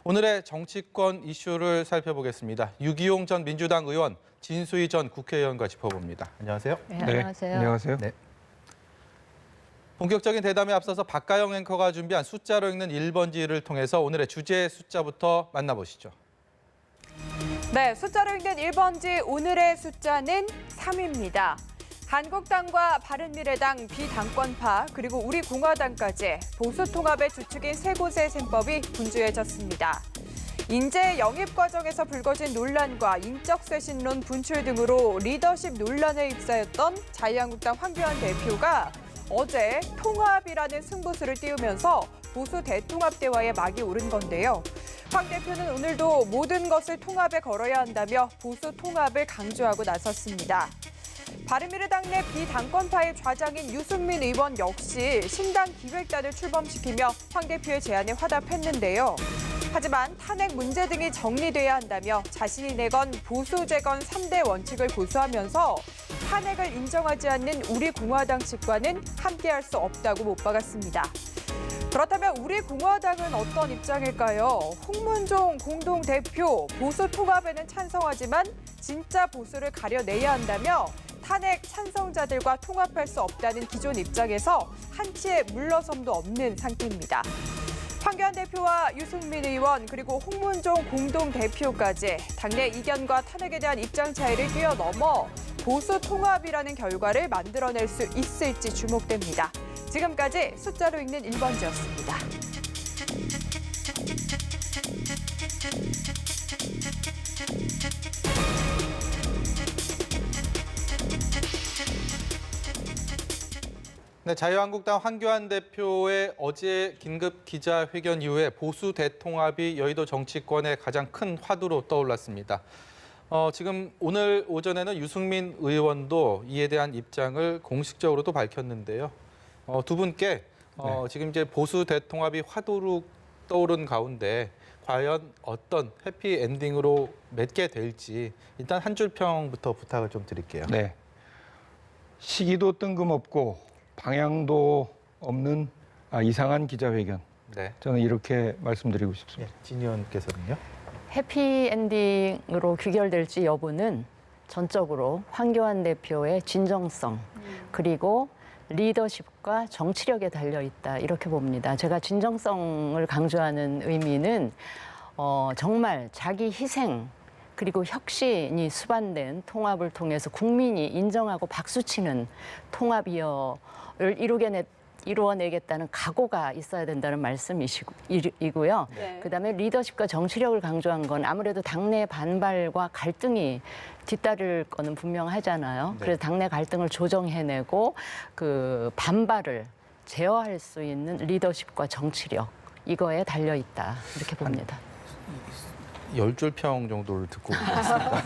오늘의 정치권 이슈를 살펴보겠습니다. 유기용 전 민주당 의원, 진수희 전 국회의원과 짚어봅니다. 안녕하세요. 네, 안녕하세요. 네, 안녕하세요. 네. 본격적인 대담에 앞서서 박가영 앵커가 준비한 숫자로 읽는 1번지를 통해서 오늘의 주제 숫자부터 만나보시죠. 네, 숫자로 읽는 1번지 오늘의 숫자는 3입니다. 한국당과 바른미래당 비당권파 그리고 우리공화당까지 보수통합의 주축인 세 곳의 셈법이 분주해졌습니다. 인재 영입 과정에서 불거진 논란과 인적 쇄신론 분출 등으로 리더십 논란에 휩싸였던 자유한국당 황교안 대표가 어제 통합이라는 승부수를 띄우면서 보수 대통합 대화에 막이 오른 건데요. 황 대표는 오늘도 모든 것을 통합에 걸어야 한다며 보수 통합을 강조하고 나섰습니다. 바른미래당 내 비당권파의 좌장인 유승민 의원 역시 신당 기획단을 출범시키며 황 대표의 제안에 화답했는데요. 하지만 탄핵 문제 등이 정리돼야 한다며 자신이 내건 보수 재건 3대 원칙을 고수하면서 탄핵을 인정하지 않는 우리공화당 측과는 함께할 수 없다고 못 박았습니다. 그렇다면 우리공화당은 어떤 입장일까요? 홍문종 공동대표 보수 통합에는 찬성하지만 진짜 보수를 가려내야 한다며 탄핵 찬성자들과 통합할 수 없다는 기존 입장에서 한치의 물러섬도 없는 상태입니다. 황교안 대표와 유승민 의원 그리고 홍문종 공동대표까지 당내 이견과 탄핵에 대한 입장 차이를 뛰어넘어 보수 통합이라는 결과를 만들어낼 수 있을지 주목됩니다. 지금까지 숫자로 읽는 1번지였습니다. 네, 자유한국당 황교안 대표의 어제 긴급 기자회견 이후에 보수 대통합이 여의도 정치권의 가장 큰 화두로 떠올랐습니다. 지금 오늘 오전에는 유승민 의원도 이에 대한 입장을 공식적으로도 밝혔는데요. 두 분께 지금 이제 보수 대통합이 화두로 떠오른 가운데 과연 어떤 해피 엔딩으로 맺게 될지 일단 한 줄 평부터 부탁을 좀 드릴게요. 네. 시기도 뜬금없고 방향도 없는 이상한 기자회견. 네. 저는 이렇게 말씀드리고 싶습니다. 진 의원께서는요? 해피엔딩으로 귀결될지 여부는 전적으로 황교안 대표의 진정성 그리고 리더십과 정치력에 달려있다 이렇게 봅니다. 제가 진정성을 강조하는 의미는 정말 자기 희생 그리고 혁신이 수반된 통합을 통해서 국민이 인정하고 박수치는 통합을 이루어내겠다는 각오가 있어야 된다는 말씀이고요. 네. 그다음에 리더십과 정치력을 강조한 건 아무래도 당내 반발과 갈등이 뒤따를 거는 분명하잖아요. 네. 그래서 당내 갈등을 조정해내고 그 반발을 제어할 수 있는 리더십과 정치력 이거에 달려있다 이렇게 봅니다. 10줄 평 정도를 듣고 있습니다.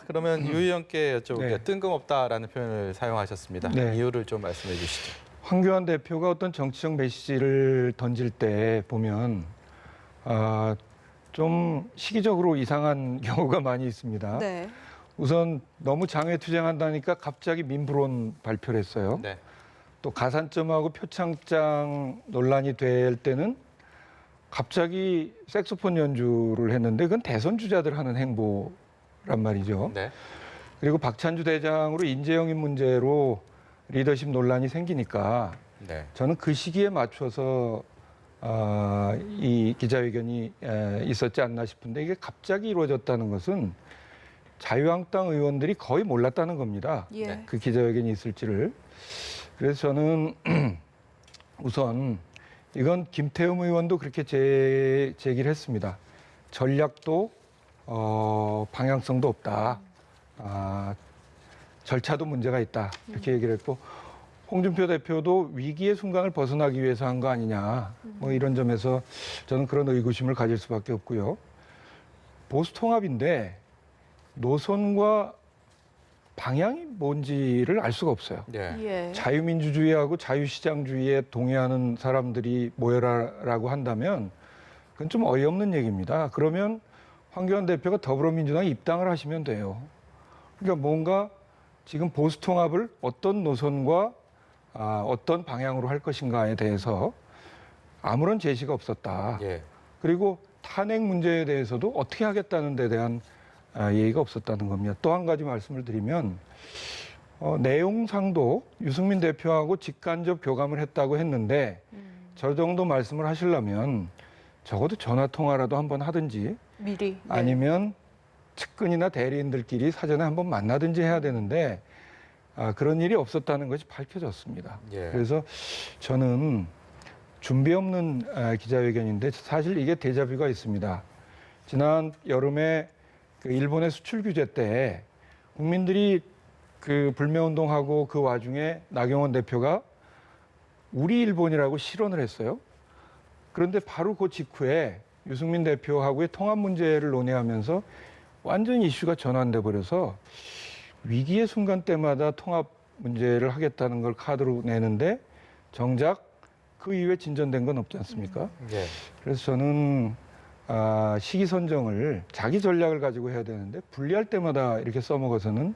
그러면 유 의원께 여쭤볼게요. 네. 뜬금없다라는 표현을 사용하셨습니다. 네. 이유를 좀 말씀해 주시죠. 황교안 대표가 어떤 정치적 메시지를 던질 때 보면 좀 시기적으로 이상한 경우가 많이 있습니다. 네. 우선 너무 장외투쟁한다니까 갑자기 민부론 발표를 했어요. 네. 또 가산점하고 표창장 논란이 될 때는 갑자기 색소폰 연주를 했는데 그건 대선 주자들 하는 행보란 말이죠. 네. 그리고 박찬주 대장으로 인재 영입 문제로 리더십 논란이 생기니까 네. 저는 그 시기에 맞춰서 이 기자회견이 있었지 않나 싶은데 이게 갑자기 이루어졌다는 것은 자유한국당 의원들이 거의 몰랐다는 겁니다. 예. 네. 그 기자회견이 있을지를. 그래서 저는 우선 이건 김태흠 의원도 그렇게 제기를 했습니다. 전략도 방향성도 없다. 절차도 문제가 있다. 이렇게 얘기를 했고 홍준표 대표도 위기의 순간을 벗어나기 위해서 한 거 아니냐. 뭐 이런 점에서 저는 그런 의구심을 가질 수밖에 없고요. 보수 통합인데 노선과 방향이 뭔지를 알 수가 없어요. 네. 예. 자유민주주의하고 자유시장주의에 동의하는 사람들이 모여라라고 한다면 그건 좀 어이없는 얘기입니다. 그러면 황교안 대표가 더불어민주당에 입당을 하시면 돼요. 그러니까 뭔가 지금 보수 통합을 어떤 노선과 어떤 방향으로 할 것인가에 대해서 아무런 제시가 없었다. 예. 그리고 탄핵 문제에 대해서도 어떻게 하겠다는 데 대한 예의가 없었다는 겁니다. 또 한 가지 말씀을 드리면 내용상도 유승민 대표하고 직간접 교감을 했다고 했는데 저 정도 말씀을 하시려면 적어도 전화 통화라도 한번 하든지 미리. 네. 아니면 측근이나 대리인들끼리 사전에 한번 만나든지 해야 되는데 그런 일이 없었다는 것이 밝혀졌습니다. 예. 그래서 저는 준비 없는 기자회견인데 사실 이게 데자뷰가 있습니다. 지난 여름에 그 일본의 수출 규제 때 국민들이 그 불매운동하고 그 와중에 나경원 대표가 우리 일본이라고 실언을 했어요. 그런데 바로 그 직후에 유승민 대표하고의 통합 문제를 논의하면서 완전히 이슈가 전환돼 버려서 위기의 순간 때마다 통합 문제를 하겠다는 걸 카드로 내는데 정작 그 이후에 진전된 건 없지 않습니까? 예. 그래서 저는 시기 선정을 자기 전략을 가지고 해야 되는데 불리할 때마다 이렇게 써먹어서는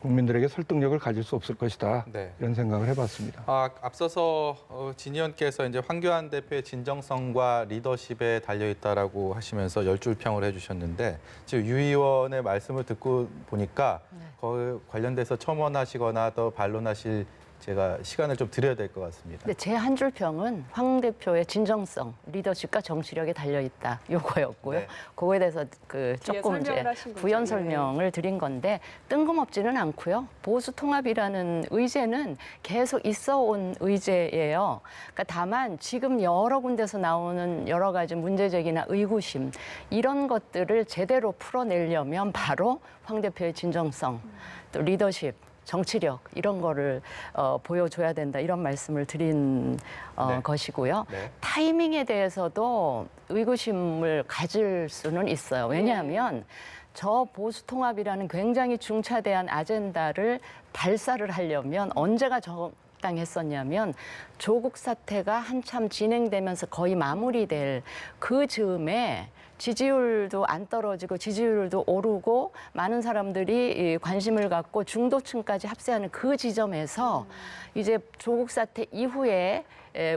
국민들에게 설득력을 가질 수 없을 것이다. 네. 이런 생각을 해봤습니다. 앞서서 진 의원께서 이제 황교안 대표의 진정성과 리더십에 달려 있다라고 하시면서 10줄 평을 해주셨는데 지금 유 의원의 말씀을 듣고 보니까 그 관련돼서 첨언하시거나 더 반론하실 제가 시간을 좀 드려야 될 것 같습니다. 근데 제 한 줄 평은 황 대표의 진정성, 리더십과 정치력에 달려 있다. 요거였고요. 네. 그거에 대해서 그 뒤에 조금 이제 설명을 하신 거죠. 부연 예. 설명을 드린 건데 뜬금없지는 않고요. 보수 통합이라는 의제는 계속 있어온 의제예요. 그러니까 다만 지금 여러 군데서 나오는 여러 가지 문제제기나 의구심 이런 것들을 제대로 풀어내려면 바로 황 대표의 진정성, 또 리더십, 정치력 이런 거를 보여줘야 된다 이런 말씀을 드린 네. 것이고요. 네. 타이밍에 대해서도 의구심을 가질 수는 있어요. 왜냐하면 저 보수 통합이라는 굉장히 중차대한 아젠다를 발사를 하려면 언제가 적당했었냐면 조국 사태가 한참 진행되면서 거의 마무리될 그 즈음에 지지율도 안 떨어지고 지지율도 오르고 많은 사람들이 관심을 갖고 중도층까지 합세하는 그 지점에서 이제 조국 사태 이후에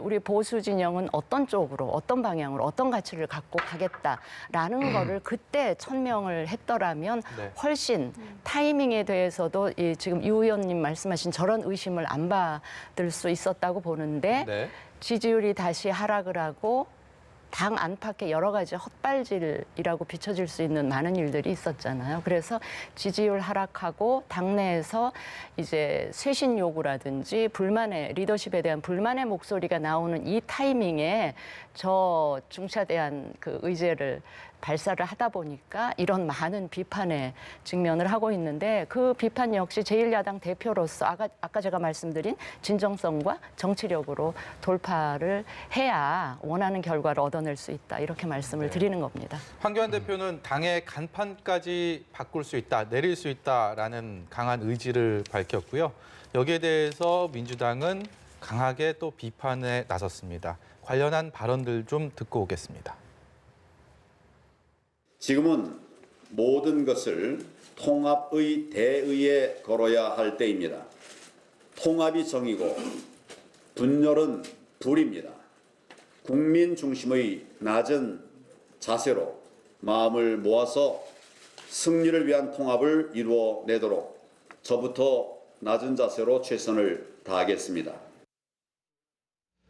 우리 보수 진영은 어떤 쪽으로 어떤 방향으로 어떤 가치를 갖고 가겠다라는 거를 그때 천명을 했더라면 네. 훨씬 타이밍에 대해서도 지금 유 의원님 말씀하신 저런 의심을 안 받을 수 있었다고 보는데 네. 지지율이 다시 하락을 하고 당 안팎의 여러 가지 헛발질이라고 비춰질 수 있는 많은 일들이 있었잖아요. 그래서 지지율 하락하고 당내에서 이제 쇄신 요구라든지 불만의 리더십에 대한 불만의 목소리가 나오는 이 타이밍에 저 중차대한 그 의제를 발사를 하다 보니까 이런 많은 비판에 직면을 하고 있는데 그 비판 역시 제1야당 대표로서 아까 제가 말씀드린 진정성과 정치력으로 돌파를 해야 원하는 결과를 얻어낼 수 있다. 이렇게 말씀을 네. 드리는 겁니다. 황교안 대표는 당의 간판까지 바꿀 수 있다, 내릴 수 있다라는 강한 의지를 밝혔고요. 여기에 대해서 민주당은 강하게 또 비판에 나섰습니다. 관련한 발언들 좀 듣고 오겠습니다. 지금은 모든 것을 통합의 대의에 걸어야 할 때입니다. 통합이 정이고 분열은 불입니다. 국민 중심의 낮은 자세로 마음을 모아서 승리를 위한 통합을 이루어내도록 저부터 낮은 자세로 최선을 다하겠습니다.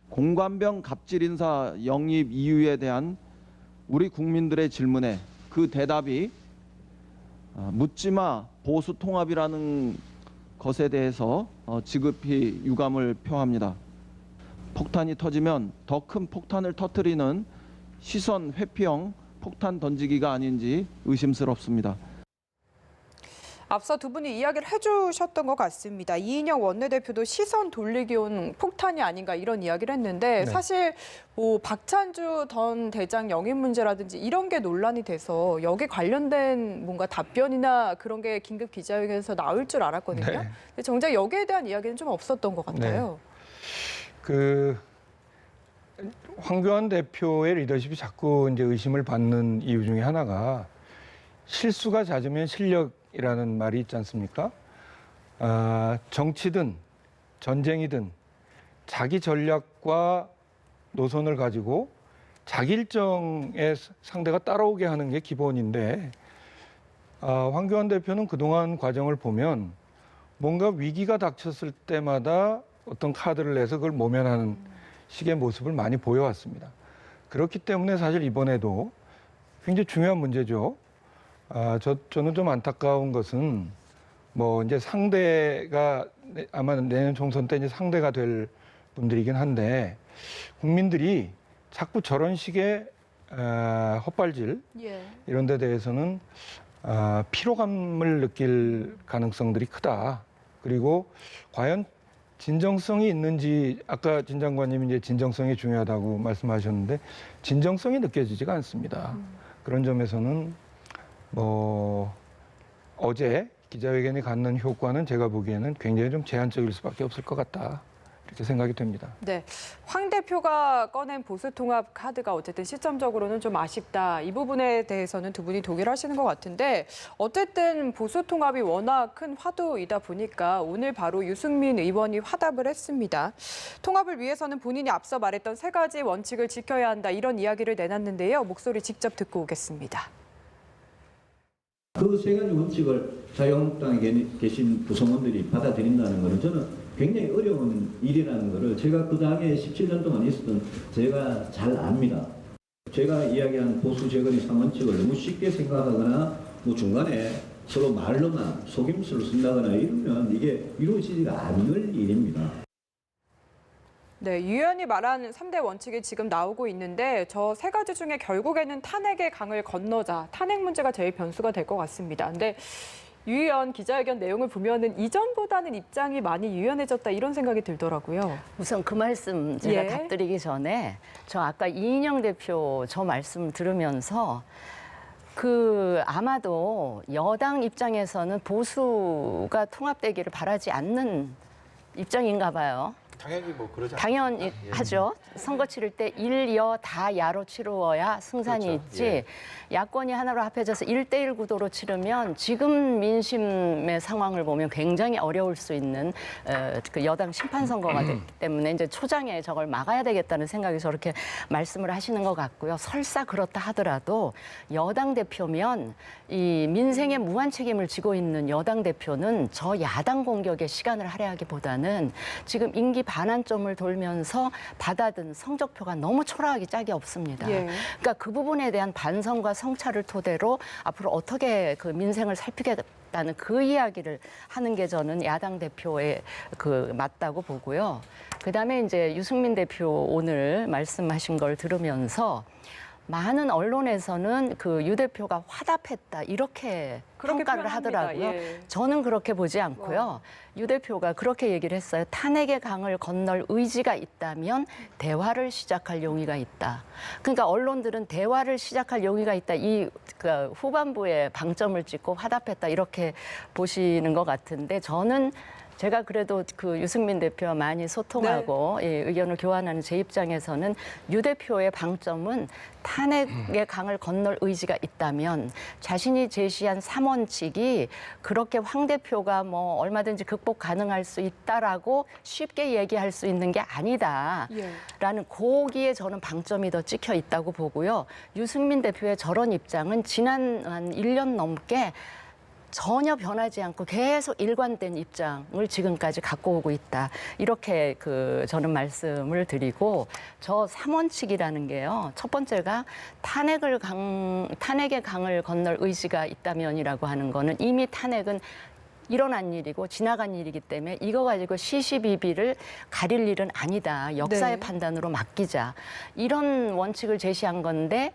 공관병 갑질 인사 영입 이유에 대한 우리 국민들의 질문에 그 대답이 묻지마 보수 통합이라는 것에 대해서 지급히 유감을 표합니다. 폭탄이 터지면 더 큰 폭탄을 터뜨리는 시선 회피형 폭탄 던지기가 아닌지 의심스럽습니다. 앞서 두 분이 이야기를 해주셨던 것 같습니다. 이인영 원내대표도 시선 돌리기 온 폭탄이 아닌가 이런 이야기를 했는데 네. 사실 뭐 박찬주 전 대장 영입 문제라든지 이런 게 논란이 돼서 여기 관련된 뭔가 답변이나 그런 게 긴급 기자회견에서 나올 줄 알았거든요. 네. 근데 정작 여기에 대한 이야기는 좀 없었던 것 같아요. 황교안 대표의 리더십이 자꾸 이제 의심을 받는 이유 중에 하나가 실수가 잦으면 실력이라는 말이 있지 않습니까? 정치든 전쟁이든 자기 전략과 노선을 가지고 자기 일정에 상대가 따라오게 하는 게 기본인데 황교안 대표는 그동안 과정을 보면 뭔가 위기가 닥쳤을 때마다 어떤 카드를 내서 그걸 모면하는 식의 모습을 많이 보여왔습니다. 그렇기 때문에 사실 이번에도 굉장히 중요한 문제죠. 저는 좀 안타까운 것은 뭐 이제 상대가 아마 내년 총선 때 이제 상대가 될 분들이긴 한데 국민들이 자꾸 저런 식의 헛발질 예. 이런 데 대해서는 피로감을 느낄 가능성들이 크다. 그리고 과연 진정성이 있는지 아까 진 장관님이 이제 진정성이 중요하다고 말씀하셨는데 진정성이 느껴지지가 않습니다. 그런 점에서는 뭐 어제 기자회견이 갖는 효과는 제가 보기에는 굉장히 좀 제한적일 수밖에 없을 것 같다. 이렇게 생각이 됩니다. 네, 황 대표가 꺼낸 보수통합 카드가 어쨌든 시점적으로는 좀 아쉽다. 이 부분에 대해서는 두 분이 동의하시는 것 같은데 어쨌든 보수통합이 워낙 큰 화두이다 보니까 오늘 바로 유승민 의원이 화답을 했습니다. 통합을 위해서는 본인이 앞서 말했던 3가지 원칙을 지켜야 한다. 이런 이야기를 내놨는데요. 목소리 직접 듣고 오겠습니다. 그 3가지 원칙을 자유한국당에 계신 구성원들이 받아들인다는 것은 저는 굉장히 어려운 일이라는 것을 제가 그 당에 17년 동안 있었던 제가 잘 압니다. 제가 이야기한 보수 재건의 3원칙을 너무 쉽게 생각하거나 뭐 중간에 서로 말로만 속임수를 쓴다거나 이러면 이게 이루어지지가 않을 일입니다. 네, 유 의원이 말한 3대 원칙이 지금 나오고 있는데 저 3가지 중에 결국에는 탄핵의 강을 건너자, 탄핵 문제가 제일 변수가 될 것 같습니다. 근데 유 의원 기자회견 내용을 보면은 이전보다는 입장이 많이 유연해졌다 이런 생각이 들더라고요. 우선 그 말씀 제가 예. 답드리기 전에 저 아까 이인영 대표 저 말씀 들으면서 아마도 여당 입장에서는 보수가 통합되기를 바라지 않는 입장인가 봐요. 당연히 뭐 그러지 당연히 하죠. 선거 치를 때 일여 다 야로 치루어야 승산이 그렇죠. 있지. 예. 야권이 하나로 합해져서 1대1 구도로 치르면 지금 민심의 상황을 보면 굉장히 어려울 수 있는 그 여당 심판 선거가 됐기 때문에 이제 초장에 저걸 막아야 되겠다는 생각이 저렇게 말씀을 하시는 것 같고요. 설사 그렇다 하더라도 여당 대표면 이 민생에 무한 책임을 지고 있는 여당 대표는 저 야당 공격에 시간을 할애하기보다는 지금 임기 반환점을 돌면서 받아든 성적표가 너무 초라하기 짝이 없습니다. 예. 그러니까 그 부분에 대한 반성과 성찰을 토대로 앞으로 어떻게 그 민생을 살피겠다는 그 이야기를 하는 게 저는 야당 대표의 맞다고 보고요. 그다음에 이제 유승민 대표 오늘 말씀하신 걸 들으면서 많은 언론에서는 유 대표가 화답했다 이렇게 그렇게 평가를 표현합니다. 하더라고요. 예. 저는 그렇게 보지 않고요. 유 대표가 그렇게 얘기를 했어요. 탄핵의 강을 건널 의지가 있다면 대화를 시작할 용의가 있다. 그러니까 언론들은 대화를 시작할 용의가 있다. 후반부에 방점을 찍고 화답했다 이렇게 보시는 것 같은데 저는 제가 그래도 유승민 대표와 많이 소통하고 의견을 교환하는 제 입장에서는 유 대표의 방점은 탄핵의 강을 건널 의지가 있다면 자신이 제시한 3원칙이 그렇게 황 대표가 뭐 얼마든지 극복 가능할 수 있다라고 쉽게 얘기할 수 있는 게 아니다라는 거기에 저는 방점이 더 찍혀 있다고 보고요. 유승민 대표의 저런 입장은 지난 한 1년 넘게 전혀 변하지 않고 계속 일관된 입장을 지금까지 갖고 오고 있다. 이렇게 저는 말씀을 드리고 저 3원칙이라는 게요. 첫 번째가 탄핵의 강을 건널 의지가 있다면이라고 하는 거는 이미 탄핵은 일어난 일이고 지나간 일이기 때문에 이거 가지고 시시비비를 가릴 일은 아니다. 역사의 네. 판단으로 맡기자. 이런 원칙을 제시한 건데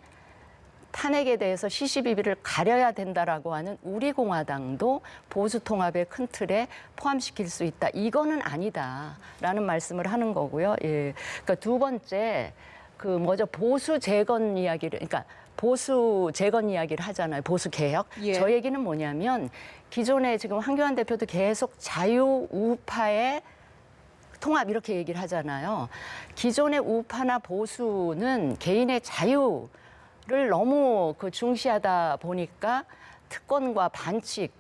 탄핵에 대해서 시시비비를 가려야 된다라고 하는 우리 공화당도 보수 통합의 큰 틀에 포함시킬 수 있다. 이거는 아니다라는 말씀을 하는 거고요. 예. 그러니까 두 번째 보수 재건 이야기를 보수 재건 이야기를 하잖아요. 보수 개혁. 예. 저 얘기는 뭐냐면 기존에 지금 황교안 대표도 계속 자유 우파의 통합 이렇게 얘기를 하잖아요. 기존의 우파나 보수는 개인의 자유를 너무 중시하다 보니까 특권과 반칙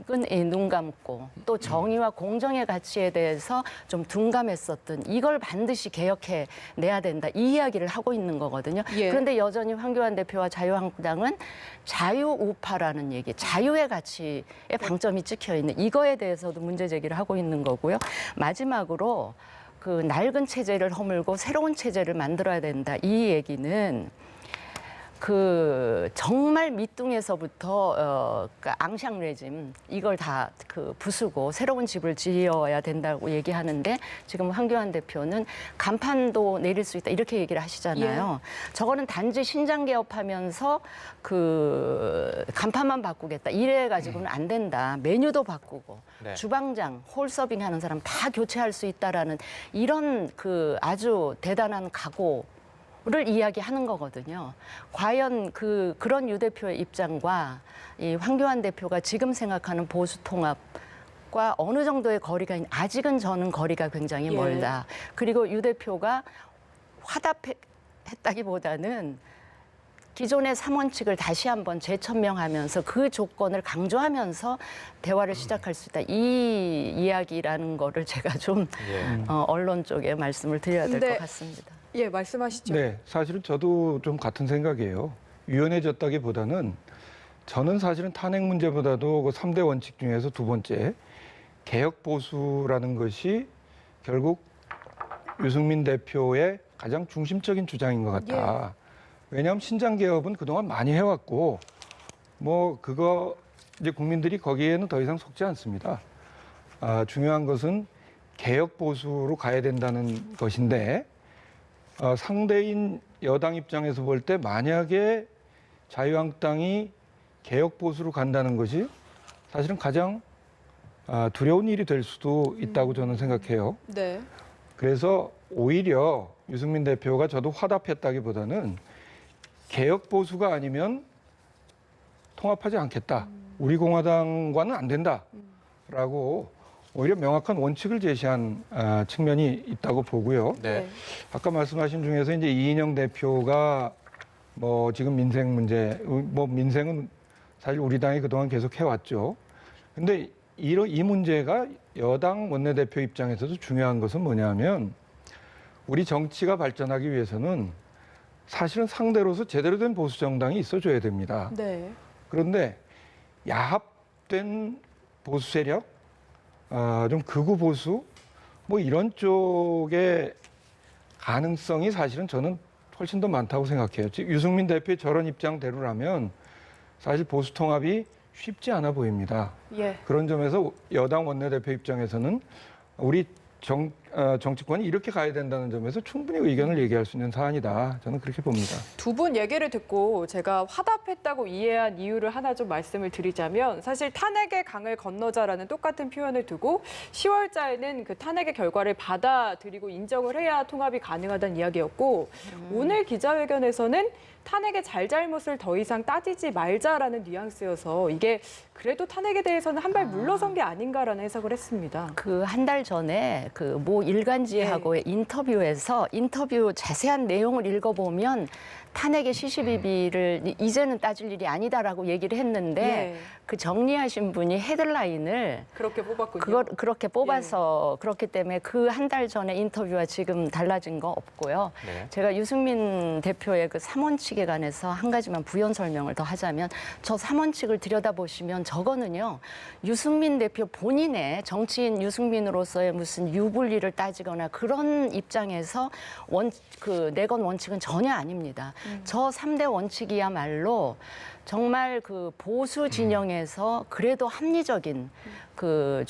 눈 감고 또 정의와 공정의 가치에 대해서 좀 둔감했었던 이걸 반드시 개혁해 내야 된다. 이 이야기를 하고 있는 거거든요. 예. 그런데 여전히 황교안 대표와 자유한국당은 자유우파라는 얘기, 자유의 가치에 방점이 찍혀 있는 이거에 대해서도 문제 제기를 하고 있는 거고요. 마지막으로 그 낡은 체제를 허물고 새로운 체제를 만들어야 된다. 이 얘기는 그 정말 밑둥에서부터 그 앙샹 레짐 이걸 다 그 부수고 새로운 집을 지어야 된다고 얘기하는데 지금 황교안 대표는 간판도 내릴 수 있다 이렇게 얘기를 하시잖아요. 저거는 단지 신장 개업하면서 그 간판만 바꾸겠다 이래 가지고는 안 된다. 메뉴도 바꾸고 네. 주방장, 홀 서빙하는 사람 다 교체할 수 있다라는 이런 그 아주 대단한 각오. 를 이야기하는 거거든요. 과연 그런 유 대표의 입장과 이 황교안 대표가 지금 생각하는 보수 통합과 어느 정도의 거리가 아직은 저는 거리가 굉장히 멀다. 그리고 유 대표가 화답했다기보다는 기존의 3원칙을 다시 한번 재천명하면서 그 조건을 강조하면서 대화를 시작할 수 있다. 이 이야기라는 거를 제가 좀 언론 쪽에 말씀을 드려야 될 것 같습니다. 예, 말씀하시죠. 네, 사실은 저도 좀 같은 생각이에요. 유연해졌다기보다는 저는 사실은 탄핵 문제보다도 그 3대 원칙 중에서 두 번째 개혁 보수라는 것이 결국 유승민 대표의 가장 중심적인 주장인 것 같다. 왜냐하면 신장 개업은 그동안 많이 해왔고 뭐 그거 이제 국민들이 거기에는 더 이상 속지 않습니다. 중요한 것은 개혁 보수로 가야 된다는 것인데 상대인 여당 입장에서 볼 때 만약에 자유한국당이 개혁 보수로 간다는 것이 사실은 가장 두려운 일이 될 수도 있다고 저는 생각해요. 네. 그래서 오히려 유승민 대표가 저도 화답했다기보다는 개혁 보수가 아니면 통합하지 않겠다. 우리 공화당과는 안 된다라고 오히려 명확한 원칙을 제시한 측면이 있다고 보고요. 네. 아까 말씀하신 중에서 이제 이인영 대표가 뭐 지금 민생 문제, 뭐 민생은 사실 우리 당이 그동안 계속 해왔죠. 근데 이 문제가 여당 원내대표 입장에서도 중요한 것은 뭐냐면 우리 정치가 발전하기 위해서는 사실은 상대로서 제대로 된 보수 정당이 있어줘야 됩니다. 네. 그런데 야합된 보수 세력, 좀 극우 보수 뭐 이런 쪽의 가능성이 사실은 저는 훨씬 더 많다고 생각해요. 지금 유승민 대표의 저런 입장대로라면 사실 보수 통합이 쉽지 않아 보입니다. 예. 그런 점에서 여당 원내대표 입장에서는 우리 정치권이 이렇게 가야 된다는 점에서 충분히 의견을 얘기할 수 있는 사안이다. 저는 그렇게 봅니다. 두 분 얘기를 듣고 제가 화답했다고 이해한 이유를 하나 좀 말씀을 드리자면 사실 탄핵의 강을 건너자라는 똑같은 표현을 두고 10월자에는 그 탄핵의 결과를 받아들이고 인정을 해야 통합이 가능하다는 이야기였고 오늘 기자회견에서는 탄핵의 잘잘못을 더 이상 따지지 말자라는 뉘앙스여서 이게 그래도 탄핵에 대해서는 한 발 물러선 게 아닌가라는 해석을 했습니다. 그 한 달 전에 그 모 일간지하고의 인터뷰에서 인터뷰 자세한 내용을 읽어보면 탄핵의 시시비비를 이제는 따질 일이 아니다라고 얘기를 했는데 그 정리하신 분이 헤드라인을 그렇게 뽑았군요. 그걸 그렇게 뽑아서 그렇기 때문에 그 한 달 전에 인터뷰와 지금 달라진 거 없고요. 네. 제가 유승민 대표의 그 3원칙에 관해서 한 가지만 부연 설명을 더 하자면 저 3원칙을 들여다보시면 저거는요. 유승민 대표 본인의 정치인 유승민으로서의 무슨 유불리를 따지거나 그런 입장에서 내건 원칙은 전혀 아닙니다. 저 3대 원칙이야말로 정말 그 보수 진영에서 그래도 합리적인 그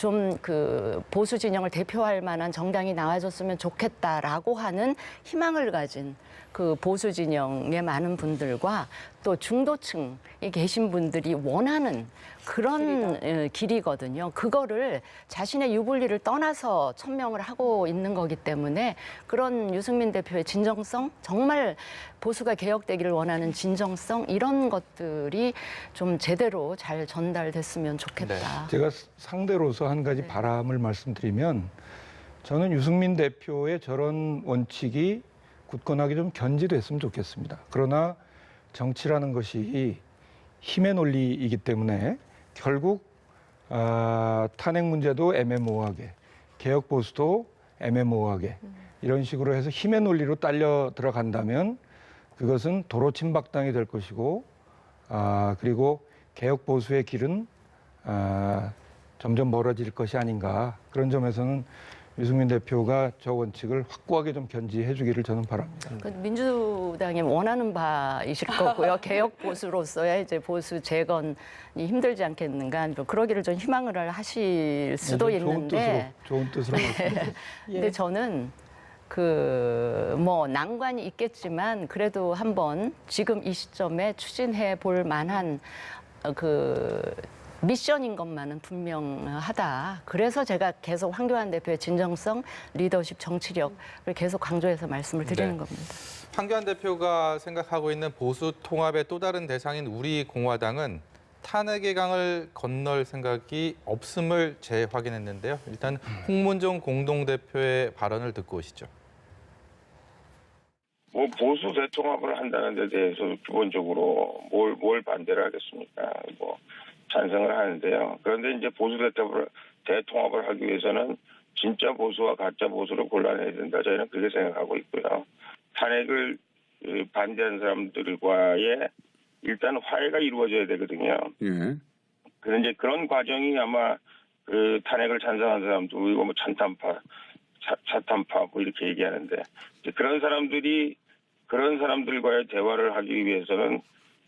보수 진영을 대표할 만한 정당이 나와줬으면 좋겠다라고 하는 희망을 가진 그 보수 진영의 많은 분들과 또 중도층에 계신 분들이 원하는 그런 길이거든요. 그거를 자신의 유불리를 떠나서 천명을 하고 있는 거기 때문에 그런 유승민 대표의 진정성, 정말 보수가 개혁되기를 원하는 진정성 이런 것들이 좀 제대로 잘 전달됐으면 좋겠다. 제가 상대로서 한 가지 바람을 말씀드리면 저는 유승민 대표의 저런 원칙이 굳건하게 좀 견지됐으면 좋겠습니다. 그러나 정치라는 것이 힘의 논리이기 때문에 결국 탄핵 문제도 애매모호하게, 개혁 보수도 애매모호하게 이런 식으로 해서 힘의 논리로 딸려 들어간다면 그것은 도로 침박당이 될 것이고 그리고 개혁 보수의 길은 점점 멀어질 것이 아닌가. 그런 점에서는 유승민 대표가 저 원칙을 확고하게 좀 견지해 주기를 저는 바랍니다. 민주당이 원하는 바이실 거고요. 개혁 보수로서의 이제 보수 재건이 힘들지 않겠는가. 그러기를 좀 희망을 하실 수도 있는데. 좋은 뜻으로. 근데 저는 난관이 있겠지만 그래도 한번 지금 이 시점에 추진해 볼 만한 미션인 것만은 분명하다. 그래서 제가 계속 황교안 대표의 진정성, 리더십, 정치력을 계속 강조해서 말씀을 드리는 겁니다. 황교안 대표가 생각하고 있는 보수 통합의 또 다른 대상인 우리 공화당은 탄핵의 강을 건널 생각이 없음을 재확인했는데요. 일단 홍문종 공동대표의 발언을 듣고 오시죠. 보수 대통합을 한다는 데 대해서 기본적으로 뭘 반대를 하겠습니까? 찬성을 하는데요. 그런데 이제 보수 대통합을 하기 위해서는 진짜 보수와 가짜 보수를 골라내야 된다. 저희는 그렇게 생각하고 있고요. 탄핵을 반대하는 사람들과의 일단 화해가 이루어져야 되거든요. 예. 그런데 이제 그런 과정이 아마 탄핵을 찬성하는 사람도 이거 차탄파 이렇게 얘기하는데 그런 사람들과의 대화를 하기 위해서는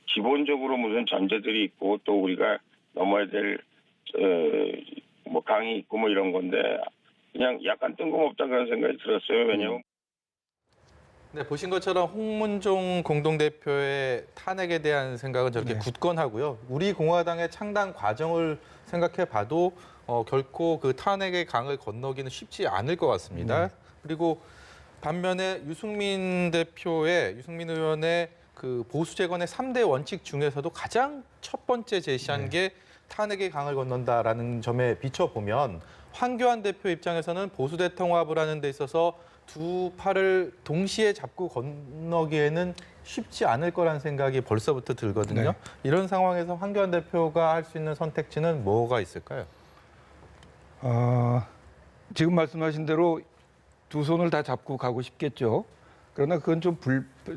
기본적으로 무슨 전제들이 있고 또 우리가 넘어야 될 강이 있고 이런 건데 그냥 약간 뜬금없다 그런 생각이 들었어요. 왜냐하면 네, 보신 것처럼 홍문종 공동대표의 탄핵에 대한 생각은 저렇게 굳건하고요. 우리 공화당의 창당 과정을 생각해 봐도 결코 그 탄핵의 강을 건너기는 쉽지 않을 것 같습니다. 그리고 반면에 유승민 의원의 그 보수 재건의 3대 원칙 중에서도 가장 첫 번째 제시한 게 탄핵의 강을 건넌다라는 점에 비춰보면 황교안 대표 입장에서는 보수 대통합을 하는 데 있어서 두 팔을 동시에 잡고 건너기에는 쉽지 않을 거라는 생각이 벌써부터 들거든요. 네. 이런 상황에서 황교안 대표가 할 수 있는 선택지는 뭐가 있을까요? 지금 말씀하신 대로 두 손을 다 잡고 가고 싶겠죠. 그러나 그건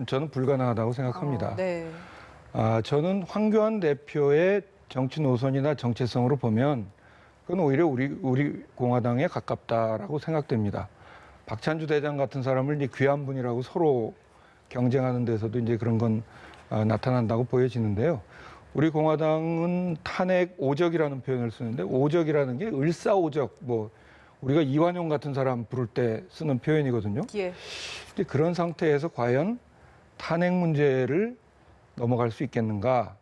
저는 불가능하다고 생각합니다. 네. 저는 황교안 대표의 정치 노선이나 정체성으로 보면 그건 오히려 우리 공화당에 가깝다라고 생각됩니다. 박찬주 대장 같은 사람을 이제 귀한 분이라고 서로 경쟁하는 데서도 이제 그런 건 나타난다고 보여지는데요. 우리 공화당은 탄핵 오적이라는 표현을 쓰는데 오적이라는 게 을사오적 우리가 이완용 같은 사람 부를 때 쓰는 표현이거든요. 예. 근데 그런 상태에서 과연 탄핵 문제를 넘어갈 수 있겠는가?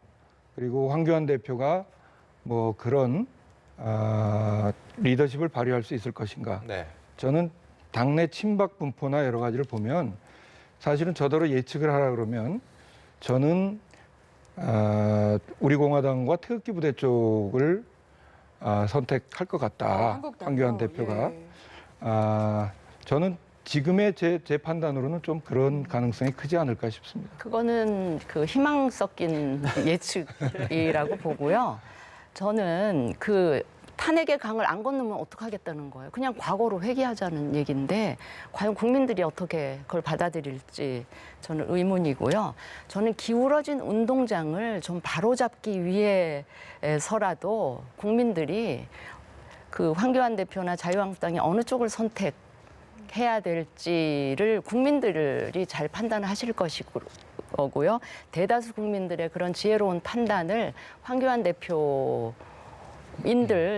그리고 황교안 대표가 그런 리더십을 발휘할 수 있을 것인가? 네. 저는 당내 친박 분포나 여러 가지를 보면 사실은 저더러 예측을 하라 그러면 저는 우리 공화당과 태극기 부대 쪽을 선택할 것 같다. 황교안 대표가. 예. 저는 지금의 제 판단으로는 좀 그런 가능성이 크지 않을까 싶습니다. 그거는 희망 섞인 예측이라고 보고요. 저는 탄핵의 강을 안 건너면 어떡하겠다는 거예요. 그냥 과거로 회귀하자는 얘기인데 과연 국민들이 어떻게 그걸 받아들일지 저는 의문이고요. 저는 기울어진 운동장을 좀 바로잡기 위해서라도 국민들이 황교안 대표나 자유한국당이 어느 쪽을 선택해야 될지를 국민들이 잘 판단하실 것이고요. 대다수 국민들의 그런 지혜로운 판단을 황교안 대표인들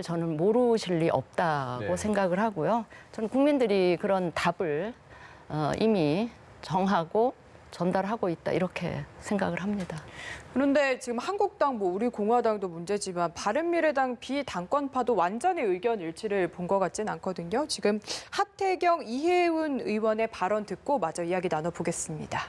저는 모르실 리 없다고 생각을 하고요. 저는 국민들이 그런 답을 이미 정하고 전달하고 있다 이렇게 생각을 합니다. 그런데 지금 한국당, 우리 공화당도 문제지만 바른미래당 비당권파도 완전히 의견 일치를 본 것 같진 않거든요. 지금 하태경, 이해운 의원의 발언 듣고 마저 이야기 나눠보겠습니다.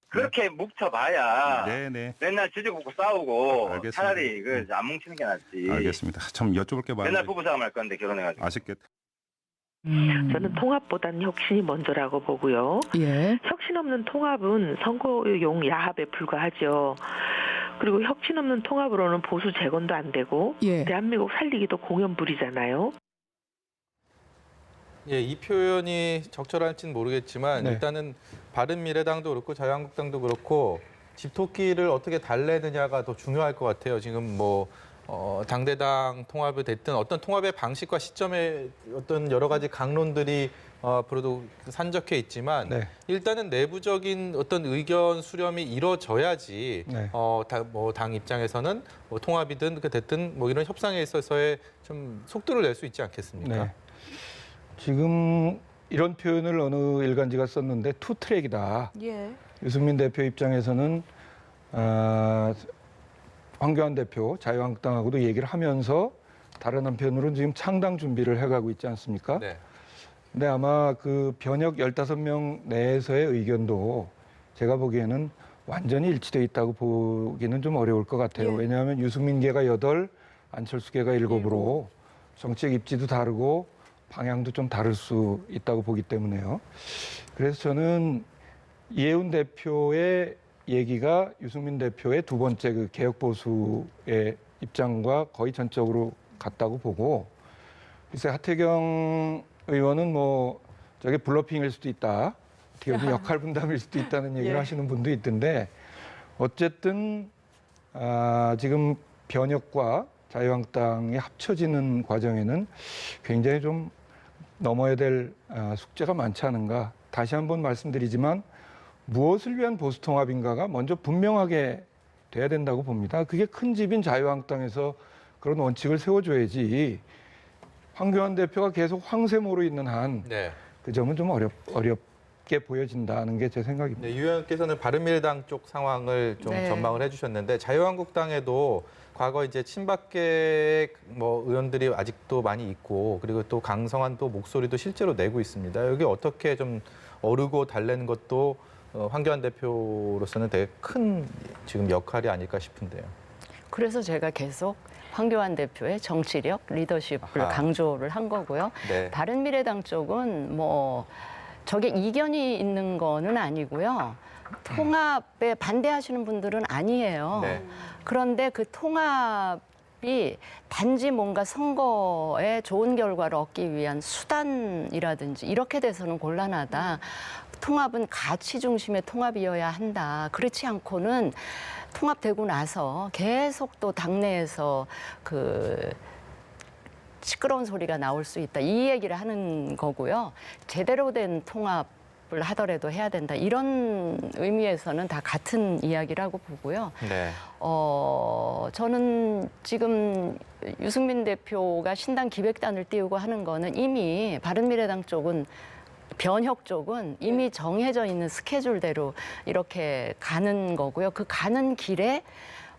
그렇게 뭉쳐봐야 네네. 맨날 지지고 싸우고 알겠습니다. 차라리 안 뭉치는 게 낫지. 알겠습니다. 참 여쭤볼 게 많은데 맨날 부부싸움 할 건데 결혼해가지고. 아쉽겠다. 저는 통합보다는 혁신이 먼저라고 보고요. 예. 혁신 없는 통합은 선거용 야합에 불과하죠. 그리고 혁신 없는 통합으로는 보수 재건도 안 되고 예. 대한민국 살리기도 공연불이잖아요. 예, 이 표현이 적절할지는 모르겠지만 네. 일단은 바른미래당도 그렇고 자유한국당도 그렇고 집토끼를 어떻게 달래느냐가 더 중요할 것 같아요. 지금 뭐 당대당 통합이 됐든 어떤 통합의 방식과 시점에 어떤 여러 가지 강론들이 앞으로도 산적해 있지만 네. 일단은 내부적인 어떤 의견 수렴이 이루어져야지 네. 당 입장에서는 뭐 통합이든 그렇게 됐든 뭐 이런 협상에 있어서의 좀 속도를 낼 수 있지 않겠습니까? 네. 지금 이런 표현을 어느 일간지가 썼는데 투트랙이다. 예. 유승민 대표 입장에서는 황교안 대표 자유한국당하고도 얘기를 하면서 다른 한편으로는 지금 창당 준비를 해가고 있지 않습니까? 네. 근데 아마 그 변혁 15명 내에서의 의견도 제가 보기에는 완전히 일치돼 있다고 보기는 좀 어려울 것 같아요. 예. 왜냐하면 유승민계가 8, 안철수계가 7으로 정책 입지도 다르고 방향도 좀 다를 수 있다고 보기 때문에요. 그래서 저는 이해운 대표의 얘기가 유승민 대표의 두 번째 그 개혁 보수의 입장과 거의 전적으로 같다고 보고, 글쎄 하태경 의원은 뭐 저게 블러핑일 수도 있다, 어떻게 보면 역할 분담일 수도 있다는 얘기를 예. 하시는 분도 있던데, 어쨌든 지금 변혁과 자유한국당이 합쳐지는 과정에는 굉장히 좀 넘어야 될 숙제가 많지 않은가. 다시 한번 말씀드리지만 무엇을 위한 보수통합인가가 먼저 분명하게 돼야 된다고 봅니다. 그게 큰 집인 자유한국당에서 그런 원칙을 세워줘야지, 황교안 대표가 계속 황새모로 있는 한 그 네. 점은 좀 어렵게 보여진다는 게 제 생각입니다. 네, 유 의원께서는 바른미래당 쪽 상황을 좀 네. 전망을 해주셨는데 자유한국당에도 과거 이제 친박계 뭐 의원들이 아직도 많이 있고 그리고 또 강성한 또 목소리도 실제로 내고 있습니다. 여기 어떻게 좀 어르고 달래는 것도 황교안 대표로서는 되게 큰 지금 역할이 아닐까 싶은데요. 그래서 제가 계속 황교안 대표의 정치력, 리더십을 아하. 강조를 한 거고요. 네. 바른미래당 쪽은 뭐 저게 이견이 있는 거는 아니고요. 통합에 반대하시는 분들은 아니에요. 네. 그런데 그 통합이 단지 뭔가 선거에 좋은 결과를 얻기 위한 수단이라든지 이렇게 돼서는 곤란하다. 통합은 가치 중심의 통합이어야 한다. 그렇지 않고는 통합되고 나서 계속 또 당내에서 그 시끄러운 소리가 나올 수 있다. 이 얘기를 하는 거고요. 제대로 된 통합을 하더라도 해야 된다. 이런 의미에서는 다 같은 이야기라고 보고요. 네. 저는 지금 유승민 대표가 신당 기획단을 띄우고 하는 거는 이미 바른미래당 쪽은 변혁 쪽은 이미 정해져 있는 스케줄대로 이렇게 가는 거고요. 그 가는 길에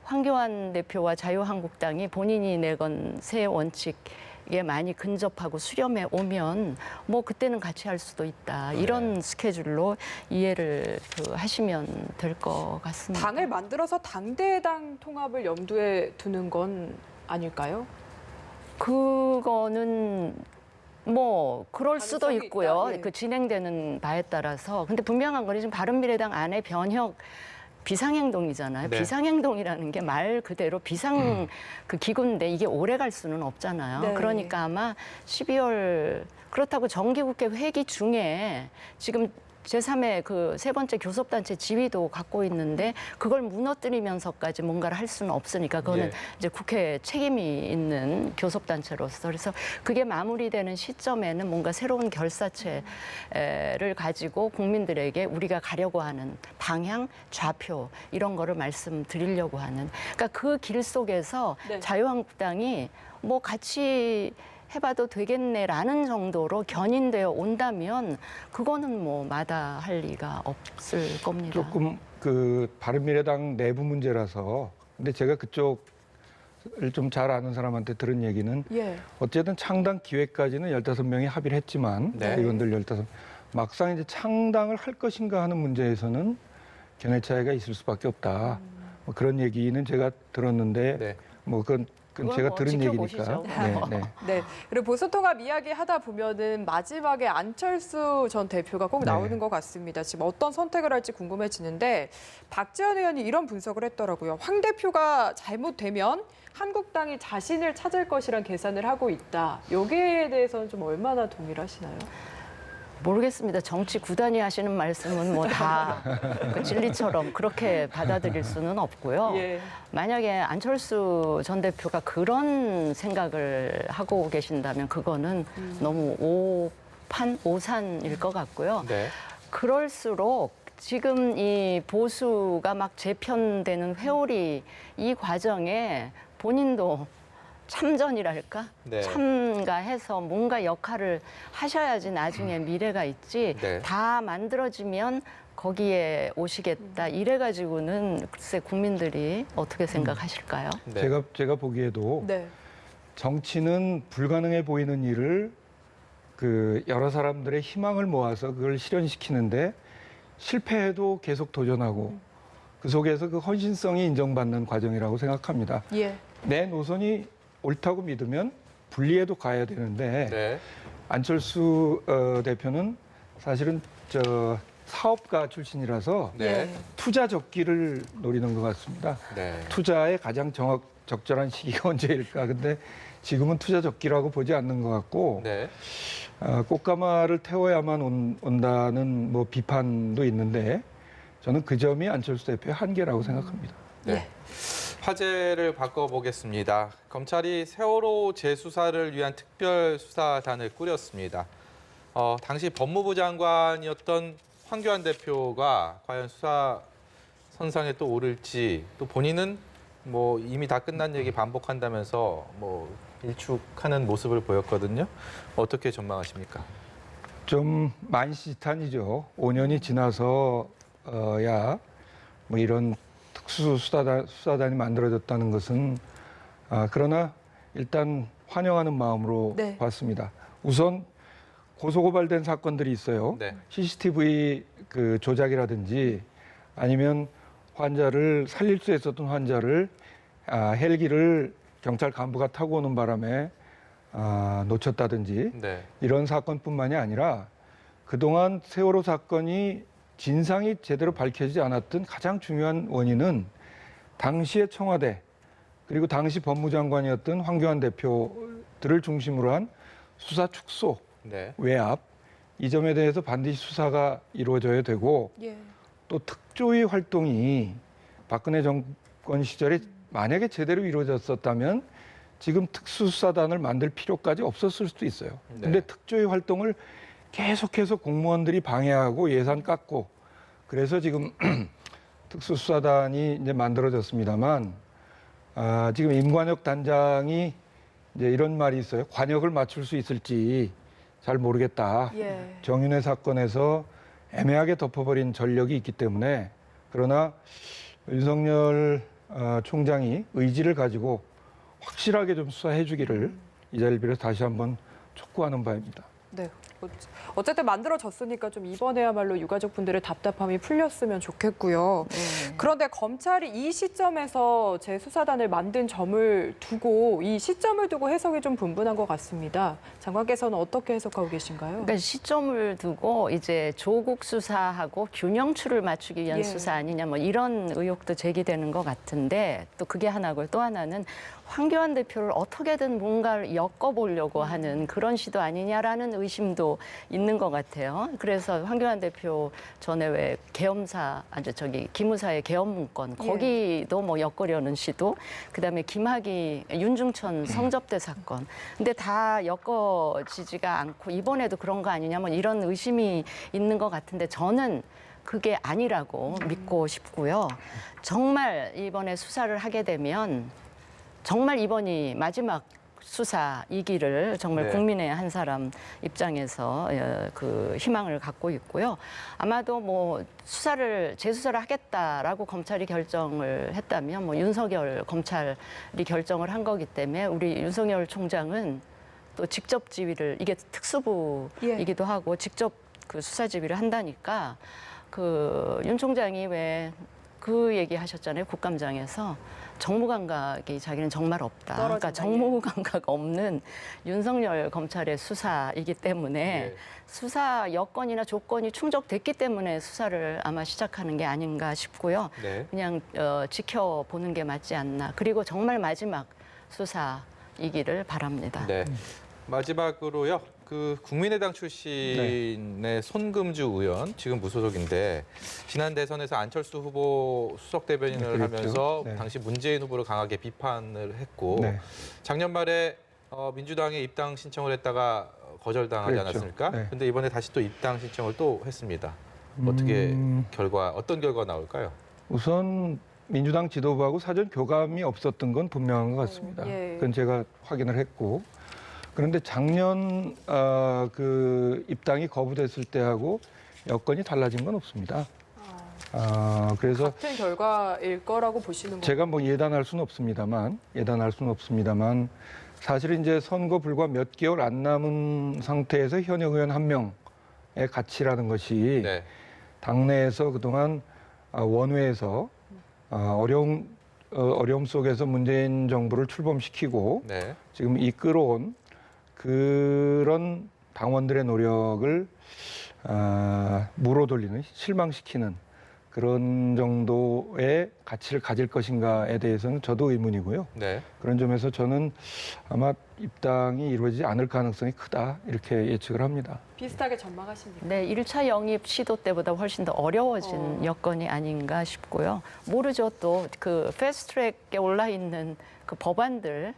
황교안 대표와 자유한국당이 본인이 내건 새 원칙에 많이 근접하고 수렴해 오면 뭐 그때는 같이 할 수도 있다. 이런 스케줄로 이해를 하시면 될 것 같습니다. 당을 만들어서 당대당 통합을 염두에 두는 건 아닐까요? 그거는 뭐 그럴 수도 가능성이 있고요. 있다. 예. 그 진행되는 바에 따라서. 근데 분명한 건 지금 바른미래당 안에 변혁 비상행동이잖아요. 네. 비상행동이라는 게 말 그대로 비상 그 기구인데 이게 오래 갈 수는 없잖아요. 네. 그러니까 아마 12월 그렇다고 정기국회 회기 중에 지금 제3의 그 세 번째 교섭단체 지위도 갖고 있는데 그걸 무너뜨리면서까지 뭔가를 할 수는 없으니까 그거는 예. 이제 국회 책임이 있는 교섭단체로서 그래서 그게 마무리되는 시점에는 뭔가 새로운 결사체를 가지고 국민들에게 우리가 가려고 하는 방향, 좌표 이런 거를 말씀드리려고 하는 그러니까 그 길 속에서 네. 자유한국당이 뭐 같이 해봐도 되겠네라는 정도로 견인되어 온다면 그거는 뭐 마다할 리가 없을 겁니다. 조금 그 바른미래당 내부 문제라서, 근데 제가 그쪽을 좀 잘 아는 사람한테 들은 얘기는 예. 어쨌든 창당 기획까지는 15명이 합의를 했지만 네. 의원들 15 막상 이제 창당을 할 것인가 하는 문제에서는 견해 차이가 있을 수밖에 없다. 뭐 그런 얘기는 제가 들었는데 네. 뭐 그건 그건 제가 들은 얘기니까. 지켜보시죠. 네. 네. 그리고 보수통합 이야기 하다 보면은 마지막에 안철수 전 대표가 꼭 네. 나오는 것 같습니다. 지금 어떤 선택을 할지 궁금해지는데 박지원 의원이 이런 분석을 했더라고요. 황 대표가 잘못되면 한국당이 자신을 찾을 것이란 계산을 하고 있다. 여기에 대해서는 좀 얼마나 동일하시나요? 모르겠습니다. 정치 구단이 하시는 말씀은 뭐 다 그 진리처럼 그렇게 받아들일 수는 없고요. 예. 만약에 안철수 전 대표가 그런 생각을 하고 계신다면 그거는 너무 오산일 것 같고요. 네. 그럴수록 지금 이 보수가 막 재편되는 회오리 이 과정에 본인도 참전이랄까? 네. 참가해서 뭔가 역할을 하셔야지 나중에 미래가 있지. 네. 다 만들어지면 거기에 오시겠다. 이래가지고는 글쎄 국민들이 어떻게 생각하실까요? 네. 제가 보기에도 네. 정치는 불가능해 보이는 일을 그 여러 사람들의 희망을 모아서 그걸 실현시키는데 실패해도 계속 도전하고 그 속에서 그 헌신성이 인정받는 과정이라고 생각합니다. 예. 내 노선이 옳다고 믿으면 분리해도 가야 되는데 네. 안철수 대표는 사실은 사업가 출신이라서 네. 투자 적기를 노리는 것 같습니다. 네. 투자의 가장 적절한 시기가 언제일까? 근데 지금은 투자 적기라고 보지 않는 것 같고 네. 꽃가마를 태워야만 온다는 뭐 비판도 있는데 저는 그 점이 안철수 대표의 한계라고 생각합니다. 네. 화제를 바꿔보겠습니다. 검찰이 세월호 재수사를 위한 특별수사단을 꾸렸습니다. 당시 법무부 장관이었던 황교안 대표가 과연 수사 선상에 또 오를지, 또 본인은 뭐 이미 다 끝난 얘기 반복한다면서 뭐 일축하는 모습을 보였거든요. 어떻게 전망하십니까? 좀 만시지탄이죠. 5년이 지나서야 뭐 이런 수사단이 만들어졌다는 것은 그러나 일단 환영하는 마음으로 네. 봤습니다. 우선 고소고발된 사건들이 있어요. 네. CCTV 그 조작이라든지 아니면 환자를 살릴 수 있었던 환자를 헬기를 경찰 간부가 타고 오는 바람에 놓쳤다든지 네. 이런 사건뿐만이 아니라 그동안 세월호 사건이 진상이 제대로 밝혀지지 않았던 가장 중요한 원인은 당시의 청와대 그리고 당시 법무장관이었던 황교안 대표들을 중심으로 한 수사 축소, 네. 외압 이 점에 대해서 반드시 수사가 이루어져야 되고 예. 또 특조위 활동이 박근혜 정권 시절에 만약에 제대로 이루어졌었다면 지금 특수수사단을 만들 필요까지 없었을 수도 있어요. 근데 특조위 활동을 계속해서 공무원들이 방해하고 예산 깎고 그래서 지금 특수수사단이 이제 만들어졌습니다만 지금 임관혁 단장이 이제 이런 말이 있어요. 관역을 맞출 수 있을지 잘 모르겠다. 예. 정윤회 사건에서 애매하게 덮어버린 전력이 있기 때문에 그러나 윤석열 총장이 의지를 가지고 확실하게 좀 수사해 주기를 이 자리를 빌어서 다시 한번 촉구하는 바입니다. 네. 어쨌든 만들어졌으니까 좀 이번에야말로 유가족분들의 답답함이 풀렸으면 좋겠고요. 그런데 검찰이 이 시점에서 재수사단을 만든 점을 두고 이 시점을 두고 해석이 좀 분분한 것 같습니다. 장관께서는 어떻게 해석하고 계신가요? 그러니까 시점을 두고 이제 조국 수사하고 균형추를 맞추기 위한 예. 수사 아니냐 뭐 이런 의혹도 제기되는 것 같은데 또 그게 하나고 또 하나는 황교안 대표를 어떻게든 뭔가를 엮어보려고 하는 그런 시도 아니냐라는 의심도 있는 것 같아요. 그래서 황교안 대표 전에 왜 계엄사, 기무사의 계엄 문건 거기도 뭐 엮으려는 시도, 그다음에 김학의, 윤중천 성접대 사건. 근데 다 엮어지지가 않고 이번에도 그런 거 아니냐 뭐 이런 의심이 있는 것 같은데 저는 그게 아니라고 믿고 싶고요. 정말 이번에 수사를 하게 되면 정말 이번이 마지막 수사이기를 정말 네. 국민의 한 사람 입장에서 그 희망을 갖고 있고요. 아마도 뭐 재수사를 하겠다라고 검찰이 결정을 했다면 뭐 윤석열 검찰이 결정을 한 거기 때문에 우리 윤석열 총장은 또 직접 지휘를 이게 특수부이기도 하고 직접 그 수사 지휘를 한다니까 그 윤 총장이 왜 그 얘기 하셨잖아요. 국감장에서 정무 감각이 자기는 정말 없다. 그러니까 떨어진다, 정무 감각 없는 윤석열 검찰의 수사이기 때문에 예. 수사 여건이나 조건이 충족됐기 때문에 수사를 아마 시작하는 게 아닌가 싶고요. 네. 그냥 지켜보는 게 맞지 않나. 그리고 정말 마지막 수사이기를 바랍니다. 네. 마지막으로요. 그 국민의당 출신의 손금주 의원, 지금 무소속인데 지난 대선에서 안철수 후보 수석 대변인을 그랬죠. 하면서 네. 당시 문재인 후보를 강하게 비판을 했고 네. 작년 말에 민주당에 입당 신청을 했다가 거절당하지 그랬죠. 않았습니까? 네. 근데 이번에 다시 또 입당 신청을 또 했습니다. 어떻게 어떤 결과 나올까요? 우선 민주당 지도부하고 사전 교감이 없었던 건 분명한 것 같습니다. 예. 그건 제가 확인을 했고, 그런데 작년 그 입당이 거부됐을 때하고 여건이 달라진 건 없습니다. 그래서 같은 결과일 거라고 보시는 건가요? 제가 뭐 예단할 수는 없습니다만 사실은 이제 선거 불과 몇 개월 안 남은 상태에서 현역 의원 한 명의 가치라는 것이 네. 당내에서 그동안 원외에서 어려움 속에서 문재인 정부를 출범시키고 네. 지금 이끌어온 그런 당원들의 노력을 물어돌리는, 실망시키는 그런 정도의 가치를 가질 것인가에 대해서는 저도 의문이고요. 네. 그런 점에서 저는 아마 입당이 이루어지지 않을 가능성이 크다, 이렇게 예측을 합니다. 비슷하게 전망하십니까? 네, 1차 영입 시도 때보다 훨씬 더 어려워진 여건이 아닌가 싶고요. 모르죠. 또 그 패스트트랙에 올라 있는 그 법안들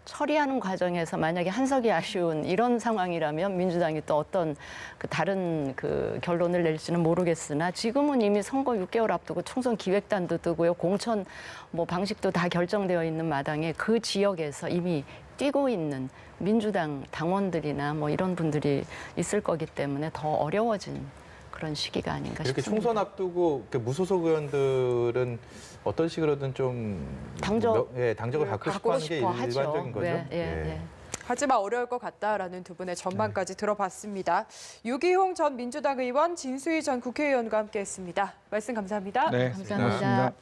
처리하는 과정에서 만약에 한석이 아쉬운 이런 상황이라면 민주당이 또 어떤 그 다른 그 결론을 낼지는 모르겠으나 지금은 이미 선거 6개월 앞두고 총선 기획단도 뜨고요. 공천 뭐 방식도 다 결정되어 있는 마당에 그 지역에서 이미 뛰고 있는 민주당 당원들이나 뭐 이런 분들이 있을 거기 때문에 더 어려워진 그런 시기가 아닌가 이렇게 싶습니다. 총선 앞두고 이렇게 무소속 의원들은 어떤 식으로든 좀 당적을 갖고 싶어 하는 게 일반적인 거죠. 네, 예. 하지만 어려울 것 같다라는 두 분의 전망까지 들어봤습니다. 유기홍 전 민주당 의원, 진수희 전 국회의원과 함께했습니다. 말씀 감사합니다. 네, 감사합니다. 고맙습니다.